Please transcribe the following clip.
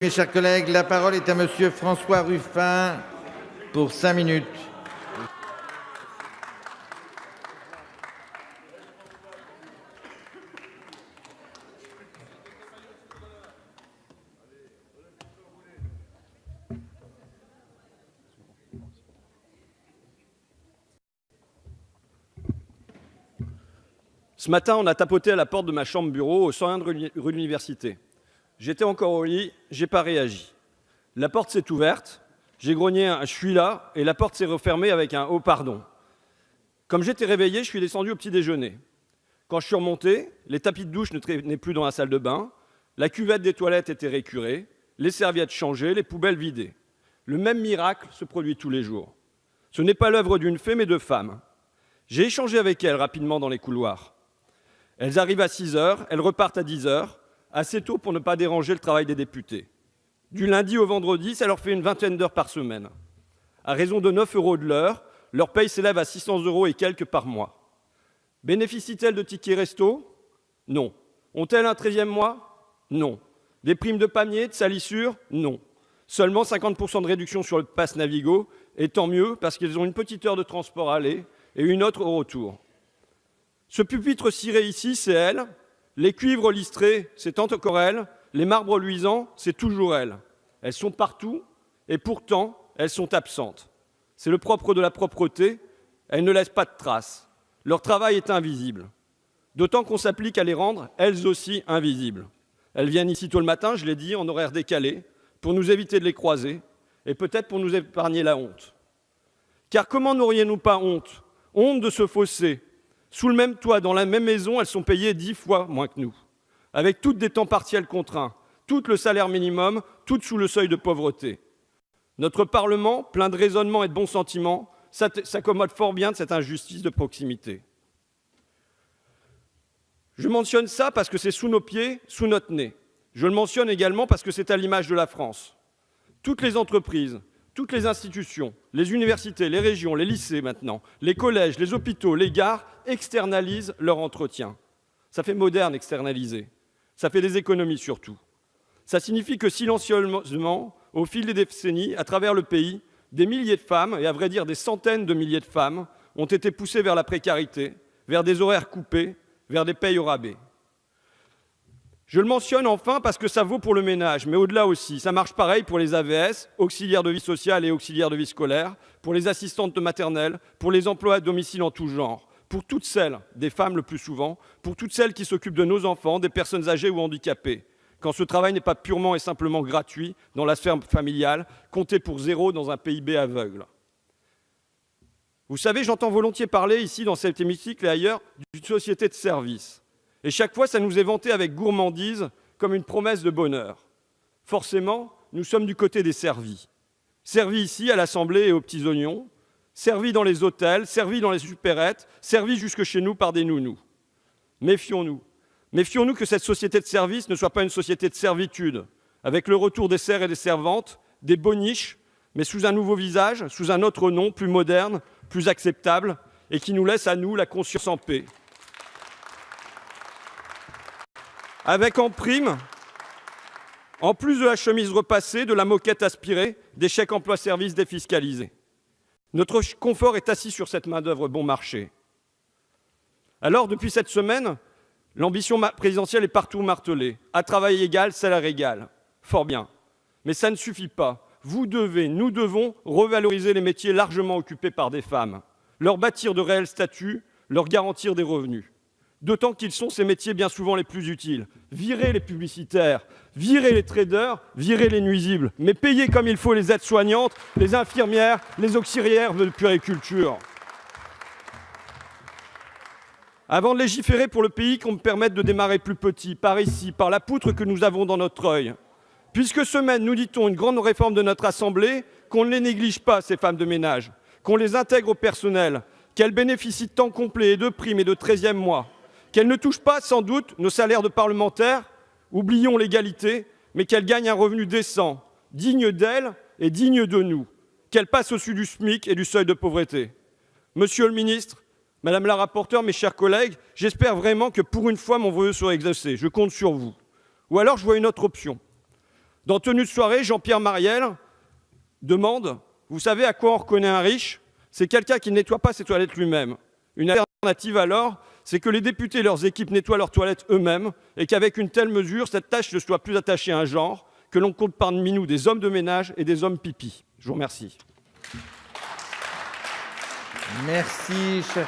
Mes chers collègues, la parole est à Monsieur François Ruffin pour 5 minutes. Ce matin, on a tapoté à la porte de ma chambre bureau au 101 rue de l'Université. J'étais encore au lit, j'ai pas réagi. La porte s'est ouverte, j'ai grogné un « je suis là » et la porte s'est refermée avec un « oh pardon ». Comme j'étais réveillé, je suis descendu au petit déjeuner. Quand je suis remonté, les tapis de douche ne traînaient plus dans la salle de bain, la cuvette des toilettes était récurée, les serviettes changées, les poubelles vidées. Le même miracle se produit tous les jours. Ce n'est pas l'œuvre d'une fée mais de femmes. J'ai échangé avec elles rapidement dans les couloirs. Elles arrivent à 6 heures, elles repartent à 10 heures, assez tôt pour ne pas déranger le travail des députés. Du lundi au vendredi, ça leur fait une vingtaine d'heures par semaine. À raison de 9 € de l'heure, leur paye s'élève à 600 € et quelques par mois. Bénéficient-elles de tickets resto? Non. Ont-elles un 13e mois? Non. Des primes de panier, de salissure? Non. Seulement 50% de réduction sur le pass Navigo, et tant mieux parce qu'ils ont une petite heure de transport à aller et une autre au retour. Ce pupitre ciré ici, c'est elle. Les cuivres listrés, c'est encore elle. Les marbres luisants, c'est toujours elle. Elles sont partout et pourtant, elles sont absentes. C'est le propre de la propreté. Elles ne laissent pas de traces. Leur travail est invisible. D'autant qu'on s'applique à les rendre, elles aussi, invisibles. Elles viennent ici tôt le matin, je l'ai dit, en horaire décalé, pour nous éviter de les croiser et peut-être pour nous épargner la honte. Car comment n'aurions-nous pas honte? Honte de se fausser. Sous le même toit, dans la même maison, elles sont payées 10 fois moins que nous, avec toutes des temps partiels contraints, toutes le salaire minimum, toutes sous le seuil de pauvreté. Notre Parlement, plein de raisonnement et de bons sentiments, s'accommode fort bien de cette injustice de proximité. Je mentionne ça parce que c'est sous nos pieds, sous notre nez. Je le mentionne également parce que c'est à l'image de la France. Toutes les entreprises, toutes les institutions, les universités, les régions, les lycées maintenant, les collèges, les hôpitaux, les gares externalisent leur entretien. Ça fait moderne externaliser. Ça fait des économies surtout. Ça signifie que silencieusement, au fil des décennies, à travers le pays, des milliers de femmes, et à vrai dire des centaines de milliers de femmes, ont été poussées vers la précarité, vers des horaires coupés, vers des payes au rabais. Je le mentionne enfin parce que ça vaut pour le ménage, mais au-delà aussi. Ça marche pareil pour les AVS, auxiliaires de vie sociale et auxiliaires de vie scolaire, pour les assistantes de maternelle, pour les emplois à domicile en tout genre, pour toutes celles, des femmes le plus souvent, pour toutes celles qui s'occupent de nos enfants, des personnes âgées ou handicapées, quand ce travail n'est pas purement et simplement gratuit dans la sphère familiale, compté pour 0 dans un PIB aveugle. Vous savez, j'entends volontiers parler ici, dans cet hémicycle et ailleurs, d'une société de service. Et chaque fois, ça nous est vanté avec gourmandise, comme une promesse de bonheur. Forcément, nous sommes du côté des servis. Servis ici, à l'Assemblée et aux petits oignons, servis dans les hôtels, servis dans les supérettes, servis jusque chez nous par des nounous. Méfions-nous. Méfions-nous que cette société de service ne soit pas une société de servitude, avec le retour des serfs et des servantes, des boniches, mais sous un nouveau visage, sous un autre nom, plus moderne, plus acceptable, et qui nous laisse à nous la conscience en paix. Avec en prime, en plus de la chemise repassée, de la moquette aspirée, des chèques emploi-service défiscalisés. Notre confort est assis sur cette main-d'œuvre bon marché. Alors, depuis cette semaine, l'ambition présidentielle est partout martelée. À travail égal, salaire égal. Fort bien. Mais ça ne suffit pas. Vous devez, nous devons revaloriser les métiers largement occupés par des femmes, leur bâtir de réels statuts, leur garantir des revenus. D'autant qu'ils sont ces métiers bien souvent les plus utiles. Virez les publicitaires, virez les traders, virez les nuisibles, mais payez comme il faut les aides-soignantes, les infirmières, les auxiliaires de puériculture. Avant de légiférer pour le pays, qu'on me permette de démarrer plus petit, par ici, par la poutre que nous avons dans notre œil. Puisque ce mène, nous dit-on, une grande réforme de notre Assemblée, qu'on ne les néglige pas, ces femmes de ménage, qu'on les intègre au personnel, qu'elles bénéficient de temps complet et de primes et de 13e mois, qu'elles ne touchent pas, sans doute, nos salaires de parlementaires, oublions l'égalité, mais qu'elles gagnent un revenu décent, digne d'elles et digne de nous, qu'elles passent au-dessus du SMIC et du seuil de pauvreté. Monsieur le ministre, Madame la rapporteure, mes chers collègues, j'espère vraiment que pour une fois, mon vœu sera exaucé. Je compte sur vous. Ou alors, je vois une autre option. Dans Tenue de soirée, Jean-Pierre Mariel demande « Vous savez à quoi on reconnaît un riche ? C'est quelqu'un qui ne nettoie pas ses toilettes lui-même. » Une alternative alors, c'est que les députés et leurs équipes nettoient leurs toilettes eux-mêmes et qu'avec une telle mesure, cette tâche ne soit plus attachée à un genre, que l'on compte parmi nous des hommes de ménage et des hommes pipi. Je vous remercie. Merci, cher